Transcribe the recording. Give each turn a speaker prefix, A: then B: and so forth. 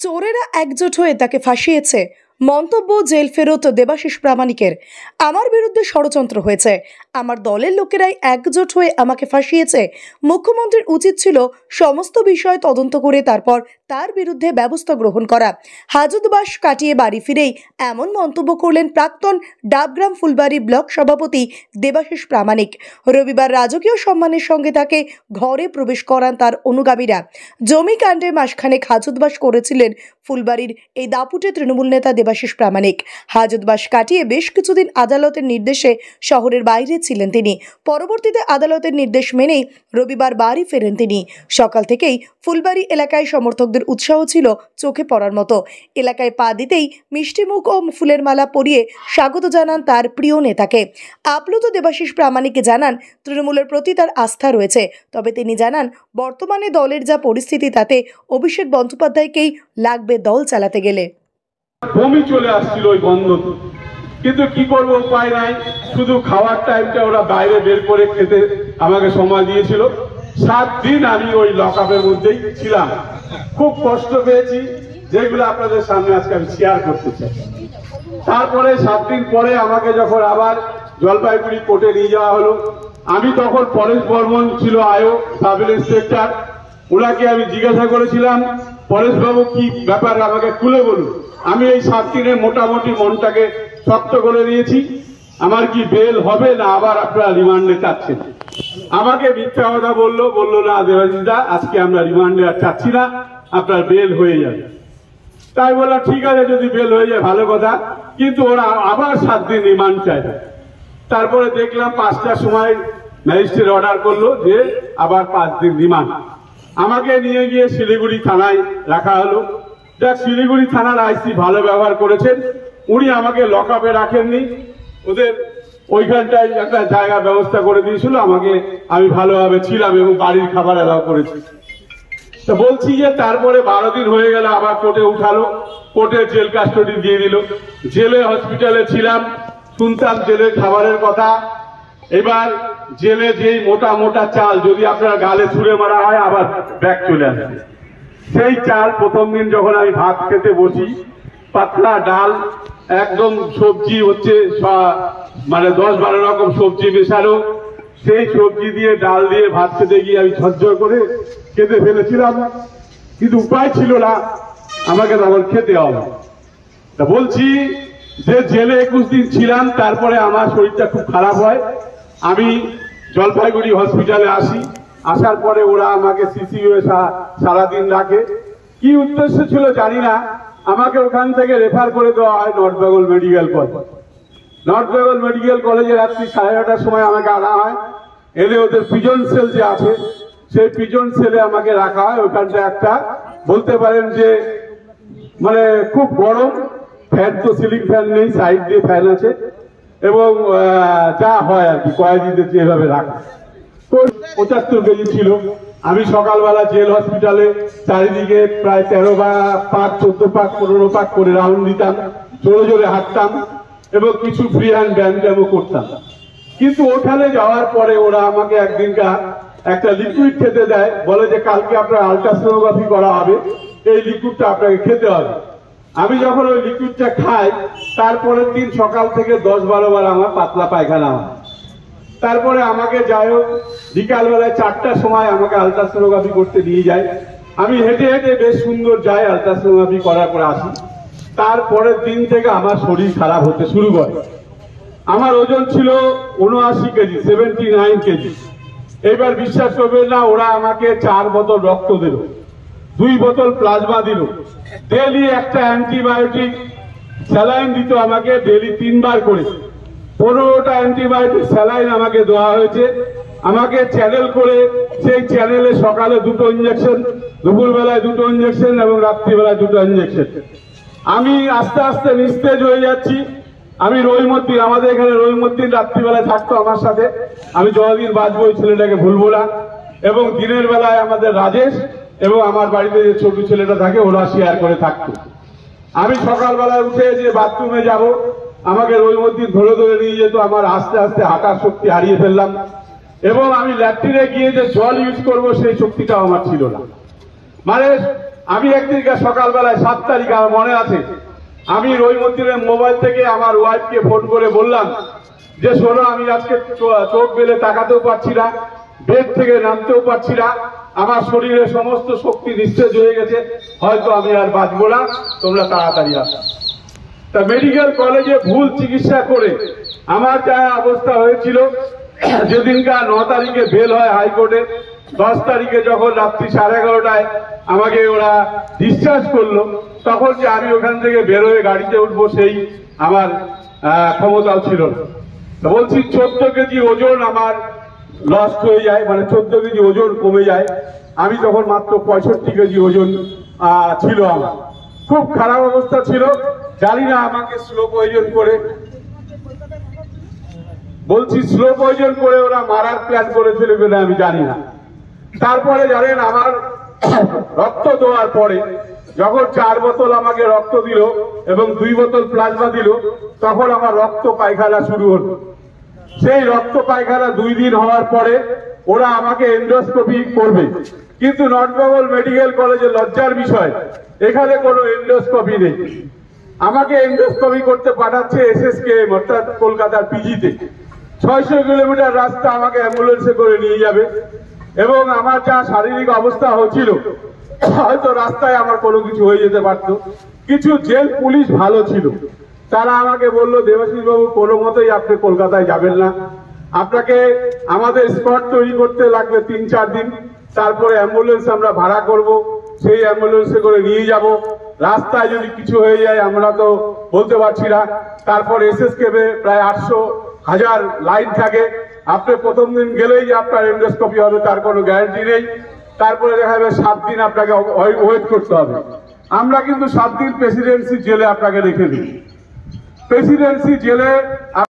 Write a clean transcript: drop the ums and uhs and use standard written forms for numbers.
A: চোরেরা একজোট হয়ে তাকে ফাঁসিয়েছে। মন্তব্য জেল ফেরত দেবাশিস প্রামাণিকের। আমার বিরুদ্ধে ষড়যন্ত্র হয়েছে, আমার দলের লোকেরাই একজোট হয়ে আমাকে ফাঁসিয়েছে। মুখ্যমন্ত্রীর উচিত ছিল সমস্ত বিষয় তদন্ত করে তারপর তার বিরুদ্ধে ব্যবস্থা গ্রহণ করা। হাজতবাস কাটিয়ে বাড়ি ফিরেই এমন মন্তব্য করলেন প্রাক্তন ডাবগ্রাম ফুলবাড়ি ব্লক সভাপতি দেবাশিস প্রামাণিক। রবিবার রাজকীয় সম্মানের সঙ্গে তাকে ঘরে প্রবেশ করান তার অনুগামীরা। জমি কাণ্ডে মাসখানেক হাজতবাস করেছিলেন ফুলবাড়ির এই দাপুটে তৃণমূল নেতা দেবাশিস প্রামাণিক। হাজতবাস কাটিয়ে বেশ কিছুদিন আদালতের নির্দেশে শহরের বাইরে ছিলেন তিনি। পরবর্তীতে আদালতের নির্দেশ মেনেই রবিবার বাড়ি ফেরেন তিনি। সকাল থেকেই ফুলবাড়ি এলাকায় সমর্থকদের উৎসাহ ছিল চোখে পড়ার মতো। এলাকায় পা দিতেই মিষ্টিমুখ ও ফুলের মালা পরিয়ে স্বাগত জানান তার প্রিয় নেতাকে। আপ্লুত দেবাশিস প্রামাণিক জানান, তৃণমূলের প্রতি তার আস্থা রয়েছে, তবে তিনি জানান বর্তমানে দলের যা পরিস্থিতি তাতে অভিষেক বন্দ্যোপাধ্যায়কেই লাগবে দল চালাতে গেলে।
B: বমি চলে আসছিল ওই বন্ধ, কিন্তু কি করবো, উপায় নাই। শুধু খাওয়ার টাইমটা ওরা বাইরে বের করে খেতে আমাকে সময় দিয়েছিল। 7 দিন আমি ওই লকআপের মধ্যেই ছিলাম। খুব কষ্ট পেয়েছি, যেগুলো আপনাদের সামনে আজকে আমি শেয়ার করতে চাই। তারপরে 7 দিন পরে আমাকে যখন আবার জলপাইগুড়ি কোর্টে নিয়ে যাওয়া হলো, আমি তখন পরেশ বর্মন ছিল আয়ো সাব ইন্সপেক্টর। ওনাকে আমি জিজ্ঞাসা করেছিলাম, পরেশবাবু কি ব্যাপার আমাকে খুলে বলুন। আমি এই 7 দিনে মোটামুটি মনটাকে শক্ত করে দিয়েছি, আমার কি বেল হবে না আবার আপনারা রিমান্ডে চাচ্ছেন। আমাকে মিথ্যা কথা বললো না দেবাশিস দা, আজকে আমরা রিমান্ডে আর চাচ্ছি না, আপনার বেল হয়ে যাবে। তাই বললাম ঠিক আছে, যদি বেল হয়ে যায় ভালো কথা, কিন্তু ওরা আবার 7 দিন রিমান্ড চায়। তারপরে দেখলাম 5টার সময় ম্যাজিস্ট্রেট অর্ডার করলো যে আবার 5 দিন রিমান্ড। আমাকে নিয়ে গিয়ে শিলিগুড়ি থানায় রাখা হলো। দেখ, শিলিগুড়ি থানার আইসি ভালো ব্যবহার করেছেন, উনি আমাকে লকআপে রাখেননি, ওদের ওইখানটায় একটা জায়গা ব্যবস্থা করে দিয়েছিল আমাকে, আমি ভালোভাবে ছিলাম এবং বাড়ির খাবার এলাও করেছি। তো বলছি যে তারপরে 12 দিন হয়ে গেল, আবার কোর্টে উঠালো, কোর্টে জেল কাস্টডি দিয়ে দিল। জেলে হসপিটালে ছিলাম, শুনতাম জেলের খাবারের কথা। এবার জেলে যেই মোটা মোটা চাল যদি আপনার গালে ছুঁড়ে মারা হয় আবার ব্যাক চলে আসে। সেই চাল প্রথম দিন যখন আমি ভাত খেতে বসি, পাতলা ডাল, একদম সবজি হচ্ছে মানে 10-12 রকম সবজি মেশানো, সেই সবজি দিয়ে ডাল দিয়ে ভাত খেতে গিয়ে আমি ঝরঝর করে খেতে ফেলেছিলাম, কিন্তু উপায় ছিল না, আমাকে তখন খেতে হবে। তা বলছি যে জেলে 21 দিন ছিলাম, তারপরে আমার শরীরটা খুব খারাপ হয়, আমি জলপাইগুড়ি হসপিটালে আসি। আসার পরে ওরা আমাকে সিসিইউ সারাদিন রাখে, কি উদ্দেশ্য ছিল জানি না, আমাকে ওখান থেকে রেফার করে দেওয়া হয় north Bengal medical college. North Bengal medical কলেজে রাত্রি 9:30টার সময় আমাকে আনা হয়, এলে ওদের পিজন সেল যে আছে সেই পিজন সেলে আমাকে রাখা হয়। ওখানটা একটা বলতে পারেন যে মানে খুব গরম, ফ্যান তো সিলিং ফ্যান নেই, সাইড দিয়ে ফ্যান আছে, এবং যা হয় আর কি কয়েদিদের যেভাবে রাখা। তো 75 কেজি ছিল। আমি সকালবেলা জেল হসপিটালে চারিদিকে প্রায় 13 পাক 14 পাক 15 পাক করে রাউন্ড দিতাম, জোরে জোরে হাঁটতাম এবং কিছু ফ্রি হ্যান্ড ব্যায়ামও করতাম। কিন্তু ওখানে যাওয়ার পরে ওরা আমাকে একদিনকার একটা লিকুইড খেতে দেয়, বলে যে কালকে আপনার আলট্রাসোনোগ্রাফি করা হবে, এই লিকুইডটা আপনাকে খেতে হবে। আমি যখন ওই লিকুইডটা খাই, তারপরের দিন সকাল থেকে 10-12 বার আমার পাতলা পায়খানা হয়। তারপরে আমাকে যাই হোক বিকালবেলায় 4টার সময় আমাকে আলট্রাসোনোগ্রাফি করতে নিয়ে যায়। আমি হেঁটে হেঁটে বেশ সুন্দর যাই, আলট্রাসোনোগ্রাফি করার পরে আসি। তারপরের দিন থেকে আমার শরীর খারাপ হতে শুরু করে। আমার ওজন ছিল 79 কেজি, 79 কেজি। এবার বিশ্বাস করবেন না, ওরা আমাকে 4 বোতল রক্ত দিল, 2 বোতল প্লাজমা দিল, ডেলি একটা অ্যান্টিবায়োটিক স্যালাইন দিত আমাকে, ডেলি 3 বার করে 15টা অ্যান্টিবায়োটিক স্যালাইন আমাকে দেওয়া হয়েছে। আমাকে চ্যানেল করে, সেই চ্যানেলে সকালে 2টো ইঞ্জেকশন, দুপুরবেলায় 2টো ইঞ্জেকশন এবং রাত্রিবেলায় 2টো ইঞ্জেকশন। আমি আস্তে আস্তে নিস্তেজ হয়ে যাচ্ছি। আমি রহিমউদ্দিন, আমাদের এখানে রহিমউদ্দিন রাত্রিবেলায় থাকতো আমার সাথে, আমি যতদিন বাঁচবো ওই ছেলেটাকে ভুলবো না। এবং দিনের বেলায় আমাদের রাজেশ এবং আমার বাড়িতে যে ছোট ছেলেটা থাকে ওরা শেয়ার করে থাকতো। আমি সকালবেলায় উঠে যে বাথরুমে যাব, আমাকে রহিমউদ্দিন ধরে ধরে নিয়ে যেত। আমার আস্তে আস্তে হাঁটার শক্তি হারিয়ে ফেললাম, এবং আমি ল্যাট্রিনে গিয়ে যে জল ইউজ করবো সেই শক্তিটাও আমার ছিল না। মানে আমি একদিনকে সকালবেলায় 7 তারিখ আমার মনে আছে, আমি রহিমউদ্দিনের মোবাইল থেকে আমার ওয়াইফকে ফোন করে বললাম যে শোনো, আমি আজকে চোখ বেলে তাকাতেও পারছি না, বেড থেকে নামতেও পারছি না, আমার শরীরে সমস্ত শক্তি নিঃশেষ হয়ে গেছে, হয়তো আমি আর বাঁচবো না, তোমরা তাড়াতাড়ি আসো। তা মেডিকেল কলেজে ভুল চিকিৎসা করে আমার যা অবস্থা হয়েছিল, যেদিনকার 9 তারিখে বেল হয় হাইকোর্টে, 10 তারিখে যখন রাত্রি 11:30টায় আমাকে ওরা ডিসচার্জ করলো, তখন যে আমি ওখান থেকে বেরোয় গাড়িতে উঠবো সেই আমার ক্ষমতাও ছিল না। বলছি 14 কেজি ওজন আমার লস্ট হয়ে যায়, মানে 14 কেজি ওজন কমে যায়। আমি তখন মাত্র 65 কেজি ওজন ছিল আমার, খুব খারাপ অবস্থা ছিল। জানি না আমাকে স্লো পয়জন করে, বলছি স্লো পয়জন করে ওরা মারার প্ল্যান করেছিল কিনা আমি জানি না। তারপরে জানেন, আমার রক্ত দেওয়ার পরে যখন 4 বোতল আমাকে রক্ত দিল এবং 2 বোতল প্লাজমা দিল, তখন আমার রক্ত পায়খানা শুরু হলো। সেই রক্ত পায়খানা 2 দিন হওয়ার পরে ওরা আমাকে এন্ডোস্কোপি করবে, কিন্তু নর্থ বেঙ্গল মেডিকেল কলেজে লজ্জার বিষয়, এখানে কোনো এন্ডোস্কোপি নেই। আমাকে এন্ডোস্কোপি করতে পাঠাচ্ছে SSKM, অর্থাৎ কলকাতার পিজিতে। 600 কিলোমিটার রাস্তা আমাকে অ্যাম্বুলেন্সে করে নিয়ে যাবে, এবং আমার যা শারীরিক অবস্থা হচ্ছিল, হয়তো রাস্তায় আমার কোনো কিছু হয়ে যেতে পারতো। কিছু জেল পুলিশ ভালো ছিল, তারা আমাকে বললো, দেবাশিস বাবু কোনো মতেই আপনি কলকাতায় যাবেন না, আপনাকে আমাদের স্পট তৈরি করতে লাগবে 3-4 দিন, তারপরে অ্যাম্বুলেন্স আমরা ভাড়া করব, সেই অ্যাম্বুলেন্সে করে নিয়ে যাব। রাস্তায় যদি কিছু হয়ে যায় আমরা তো বলতে পারছি না। তারপর SSKM প্রায় 800,000 লাইন থাকে, আপনি প্রথম দিন গেলেই যে আপনার এন্ডোস্কোপি হবে তার কোনো গ্যারান্টি নেই। তারপরে দেখা যাবে 7 দিন আপনাকে ওয়েট করতে হবে। আমরা কিন্তু 7 দিন প্রেসিডেন্সি জেলে আপনাকে রেখে দিই। প্রেসিডেন্সি জেলে